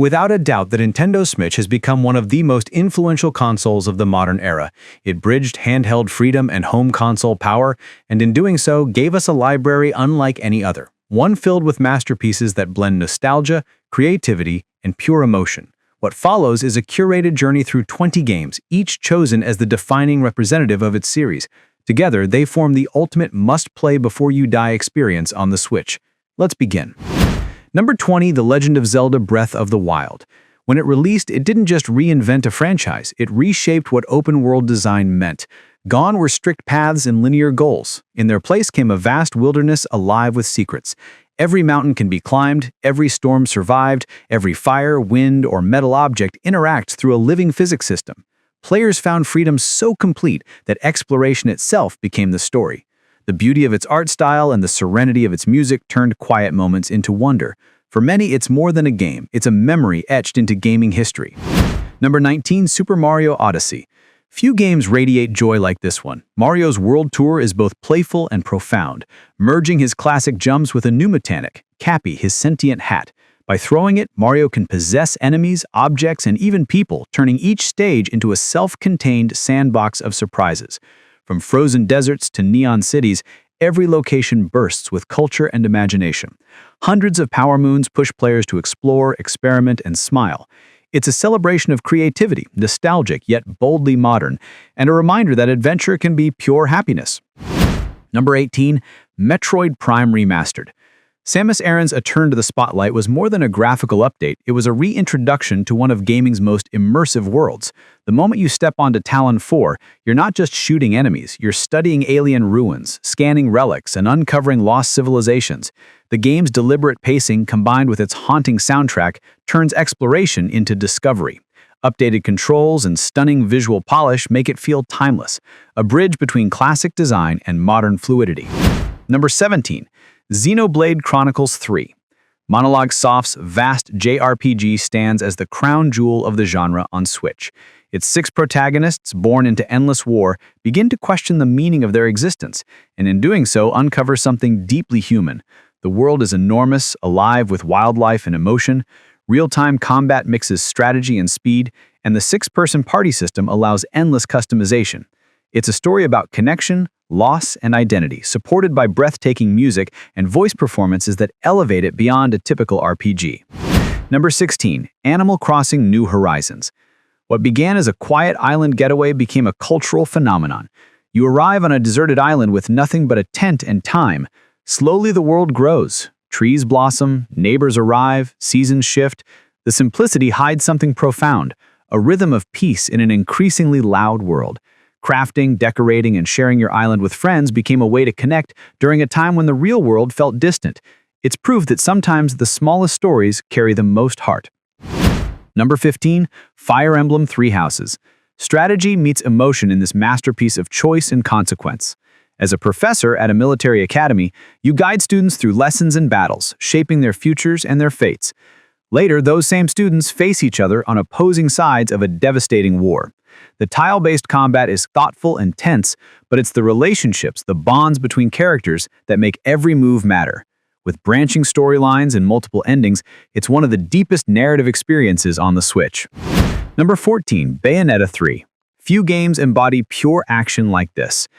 Without a doubt, the Nintendo Switch has become one of the most influential consoles of the modern era. It bridged handheld freedom and home console power, and in doing so, gave us a library unlike any other. One filled with masterpieces that blend nostalgia, creativity, and pure emotion. What follows is a curated journey through 20 games, each chosen as the defining representative of its series. Together, they form the ultimate must-play-before-you-die experience on the Switch. Let's begin. Number 20, The Legend of Zelda Breath of the Wild. When it released, it didn't just reinvent a franchise, it reshaped what open-world design meant. Gone were strict paths and linear goals. In their place came a vast wilderness alive with secrets. Every mountain can be climbed, every storm survived, every fire, wind, or metal object interacts through a living physics system. Players found freedom so complete that exploration itself became the story. The beauty of its art style and the serenity of its music turned quiet moments into wonder. For many, it's more than a game, it's a memory etched into gaming history. Number 19, Super Mario Odyssey. Few games radiate joy like this one. Mario's world tour is both playful and profound, merging his classic jumps with a new mechanic, Cappy, his sentient hat. By throwing it, Mario can possess enemies, objects, and even people, turning each stage into a self-contained sandbox of surprises. From frozen deserts to neon cities, every location bursts with culture and imagination. Hundreds of power moons push players to explore, experiment, and smile. It's a celebration of creativity, nostalgic yet boldly modern, and a reminder that adventure can be pure happiness. Number 18, Metroid Prime Remastered. Samus Aran's A Turn to the Spotlight was more than a graphical update, it was a reintroduction to one of gaming's most immersive worlds. The moment you step onto Talon 4, you're not just shooting enemies, you're studying alien ruins, scanning relics, and uncovering lost civilizations. The game's deliberate pacing, combined with its haunting soundtrack, turns exploration into discovery. Updated controls and stunning visual polish make it feel timeless, a bridge between classic design and modern fluidity. Number 17. Xenoblade Chronicles III. Monolog Soft's vast JRPG stands as the crown jewel of the genre on Switch. Its 6 protagonists, born into endless war, begin to question the meaning of their existence, and in doing so uncover something deeply human. The world is enormous, alive with wildlife and emotion. Real-time combat mixes strategy and speed, and the 6-person party system allows endless customization. It's a story about connection, loss, and identity, supported by breathtaking music and voice performances that elevate it beyond a typical RPG. Number 16. Animal Crossing: New Horizons. What began as a quiet island getaway became a cultural phenomenon. You arrive on a deserted island with nothing but a tent and time. Slowly the world grows. Trees blossom, neighbors arrive, seasons shift. The simplicity hides something profound, a rhythm of peace in an increasingly loud world. Crafting, decorating, and sharing your island with friends became a way to connect during a time when the real world felt distant. It's proof that sometimes the smallest stories carry the most heart. Number 15. Fire Emblem Three Houses. Strategy meets emotion in this masterpiece of choice and consequence. As a professor at a military academy, you guide students through lessons and battles, shaping their futures and their fates. Later, those same students face each other on opposing sides of a devastating war. The tile-based combat is thoughtful and tense, but it's the relationships, the bonds between characters that make every move matter. With branching storylines and multiple endings, it's one of the deepest narrative experiences on the Switch. Number 14. Bayonetta 3. Few games embody pure action like this.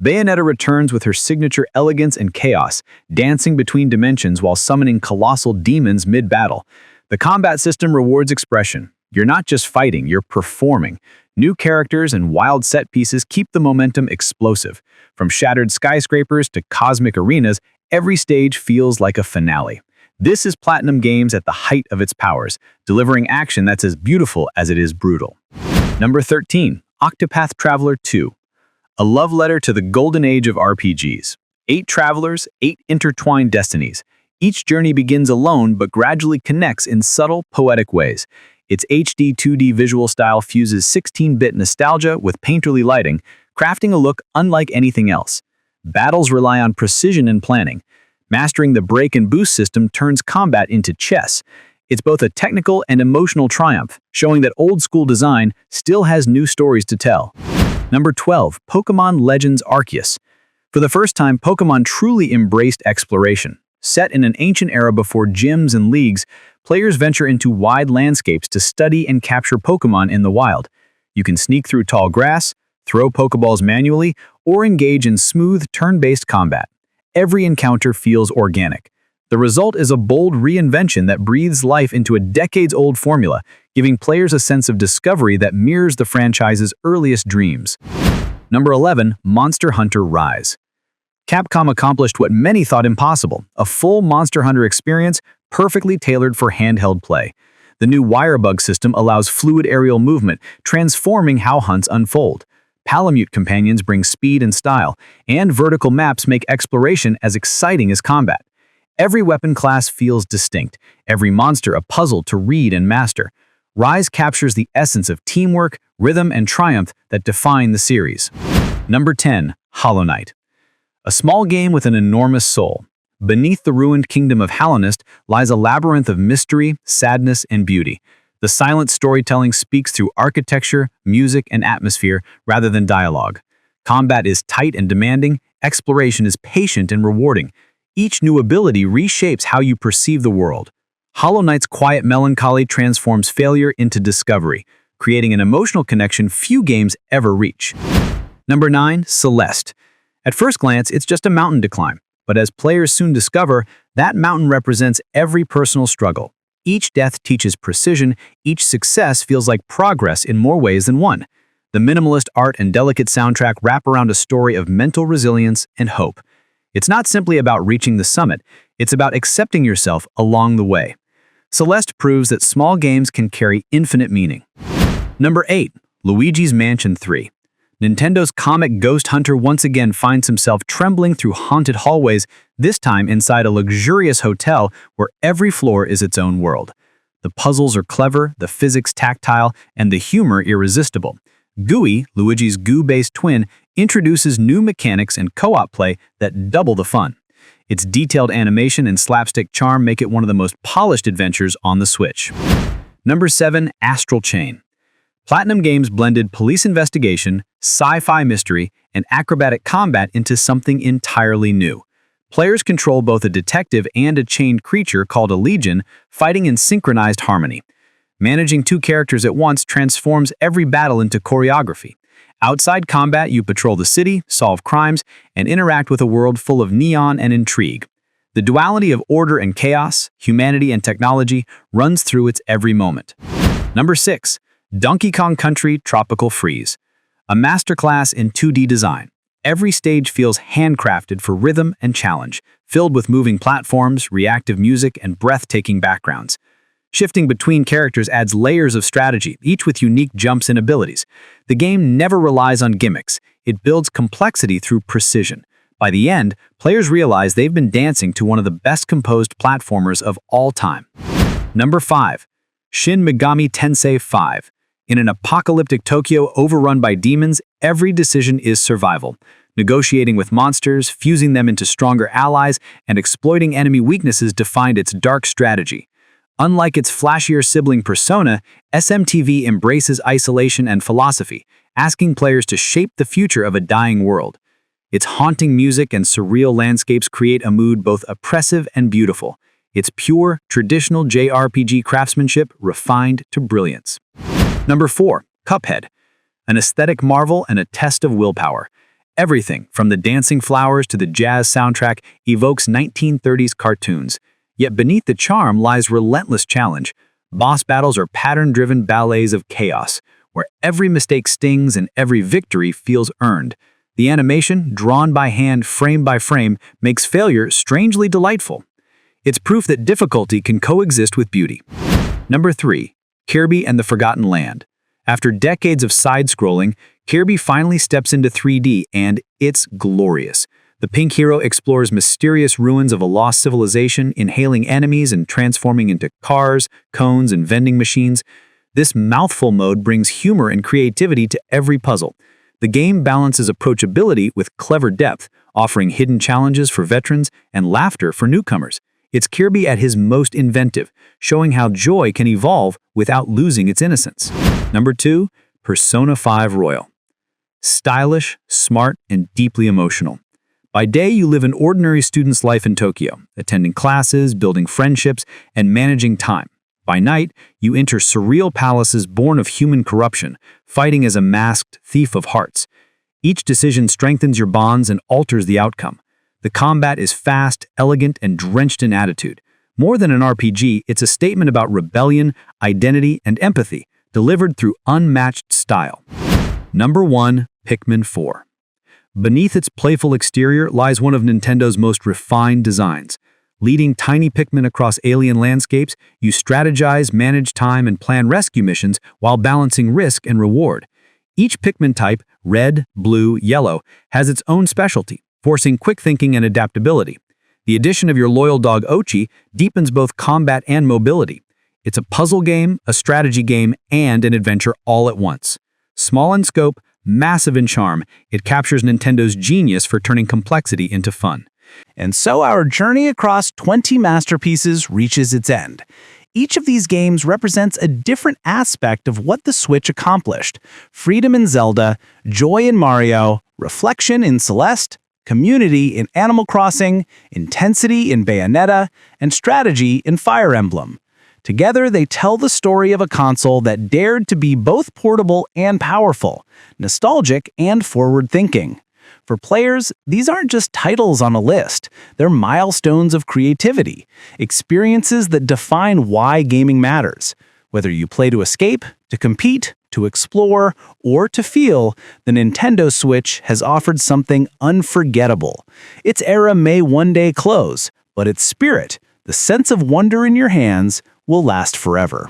Bayonetta returns with her signature elegance and chaos, dancing between dimensions while summoning colossal demons mid-battle. The combat system rewards expression. You're not just fighting, you're performing. New characters and wild set pieces keep the momentum explosive. From shattered skyscrapers to cosmic arenas, every stage feels like a finale. This is Platinum Games at the height of its powers, delivering action that's as beautiful as it is brutal. Number 13. Octopath Traveler II. A love letter to the golden age of RPGs. 8 travelers, 8 intertwined destinies. Each journey begins alone but gradually connects in subtle, poetic ways. Its HD 2D visual style fuses 16-bit nostalgia with painterly lighting, crafting a look unlike anything else. Battles rely on precision and planning. Mastering the break and boost system turns combat into chess. It's both a technical and emotional triumph, showing that old-school design still has new stories to tell. Number 12. Pokémon Legends Arceus. For the first time, Pokémon truly embraced exploration. Set in an ancient era before gyms and leagues, players venture into wide landscapes to study and capture Pokémon in the wild. You can sneak through tall grass, throw Pokeballs manually, or engage in smooth, turn-based combat. Every encounter feels organic. The result is a bold reinvention that breathes life into a decades-old formula, giving players a sense of discovery that mirrors the franchise's earliest dreams. Number 11. Monster Hunter Rise. Capcom accomplished what many thought impossible, a full Monster Hunter experience perfectly tailored for handheld play. The new Wirebug system allows fluid aerial movement, transforming how hunts unfold. Palamute companions bring speed and style, and vertical maps make exploration as exciting as combat. Every weapon class feels distinct, every monster a puzzle to read and master. Rise captures the essence of teamwork, rhythm, and triumph that define the series. Number 10. Hollow Knight. A small game with an enormous soul. Beneath the ruined kingdom of Hallownest lies a labyrinth of mystery, sadness, and beauty. The silent storytelling speaks through architecture, music, and atmosphere rather than dialogue. Combat is tight and demanding, exploration is patient and rewarding. Each new ability reshapes how you perceive the world. Hollow Knight's quiet melancholy transforms failure into discovery, creating an emotional connection few games ever reach. Number 9. Celeste. At first glance, it's just a mountain to climb, but as players soon discover, that mountain represents every personal struggle. Each death teaches precision, each success feels like progress in more ways than one. The minimalist art and delicate soundtrack wrap around a story of mental resilience and hope. It's not simply about reaching the summit, it's about accepting yourself along the way. Celeste proves that small games can carry infinite meaning. Number 8. Luigi's Mansion 3. Nintendo's comic Ghost Hunter once again finds himself trembling through haunted hallways, this time inside a luxurious hotel where every floor is its own world. The puzzles are clever, the physics tactile, and the humor irresistible. Gooey, Luigi's goo-based twin, introduces new mechanics and co-op play that double the fun. Its detailed animation and slapstick charm make it one of the most polished adventures on the Switch. Number 7. Astral Chain. Platinum Games blended police investigation, sci-fi mystery, and acrobatic combat into something entirely new. Players control both a detective and a chained creature called a legion, fighting in synchronized harmony. Managing two characters at once transforms every battle into choreography. Outside combat, you patrol the city, solve crimes, and interact with a world full of neon and intrigue. The duality of order and chaos, humanity and technology, runs through its every moment. Number 6. Donkey Kong Country Tropical Freeze. A masterclass in 2D design. Every stage feels handcrafted for rhythm and challenge, filled with moving platforms, reactive music, and breathtaking backgrounds. Shifting between characters adds layers of strategy, each with unique jumps and abilities. The game never relies on gimmicks. It builds complexity through precision. By the end, players realize they've been dancing to one of the best-composed platformers of all time. Number 5. Shin Megami Tensei 5. In an apocalyptic Tokyo overrun by demons, every decision is survival. Negotiating with monsters, fusing them into stronger allies, and exploiting enemy weaknesses defined its dark strategy. Unlike its flashier sibling Persona, SMTV embraces isolation and philosophy, asking players to shape the future of a dying world. Its haunting music and surreal landscapes create a mood both oppressive and beautiful. Its pure, traditional JRPG craftsmanship refined to brilliance. Number 4. Cuphead. An aesthetic marvel and a test of willpower. Everything, from the dancing flowers to the jazz soundtrack, evokes 1930s cartoons. Yet beneath the charm lies relentless challenge. Boss battles are pattern-driven ballets of chaos, where every mistake stings and every victory feels earned. The animation, drawn by hand frame by frame, makes failure strangely delightful. It's proof that difficulty can coexist with beauty. Number 3. Kirby and the Forgotten Land. After decades of side-scrolling, Kirby finally steps into 3D, and it's glorious. The pink hero explores mysterious ruins of a lost civilization, inhaling enemies and transforming into cars, cones, and vending machines. This mouthful mode brings humor and creativity to every puzzle. The game balances approachability with clever depth, offering hidden challenges for veterans and laughter for newcomers. It's Kirby at his most inventive, showing how joy can evolve without losing its innocence. Number 2. Persona 5 Royal. Stylish, smart, and deeply emotional. By day, you live an ordinary student's life in Tokyo, attending classes, building friendships, and managing time. By night, you enter surreal palaces born of human corruption, fighting as a masked thief of hearts. Each decision strengthens your bonds and alters the outcome. The combat is fast, elegant, and drenched in attitude. More than an RPG, it's a statement about rebellion, identity, and empathy, delivered through unmatched style. Number 1. Pikmin 4. Beneath its playful exterior lies one of Nintendo's most refined designs. Leading tiny Pikmin across alien landscapes, you strategize, manage time, and plan rescue missions while balancing risk and reward. Each Pikmin type, red, blue, yellow, has its own specialty, forcing quick thinking and adaptability. The addition of your loyal dog Ochi deepens both combat and mobility. It's a puzzle game, a strategy game, and an adventure all at once. Small in scope, massive in charm, it captures Nintendo's genius for turning complexity into fun. And so our journey across 20 masterpieces reaches its end. Each of these games represents a different aspect of what the Switch accomplished. Freedom in Zelda, joy in Mario, reflection in Celeste, community in Animal Crossing, intensity in Bayonetta, and strategy in Fire Emblem. Together, they tell the story of a console that dared to be both portable and powerful, nostalgic and forward-thinking. For players, these aren't just titles on a list. They're milestones of creativity, experiences that define why gaming matters. Whether you play to escape, to compete, to explore, or to feel, the Nintendo Switch has offered something unforgettable. Its era may one day close, but its spirit, the sense of wonder in your hands, will last forever.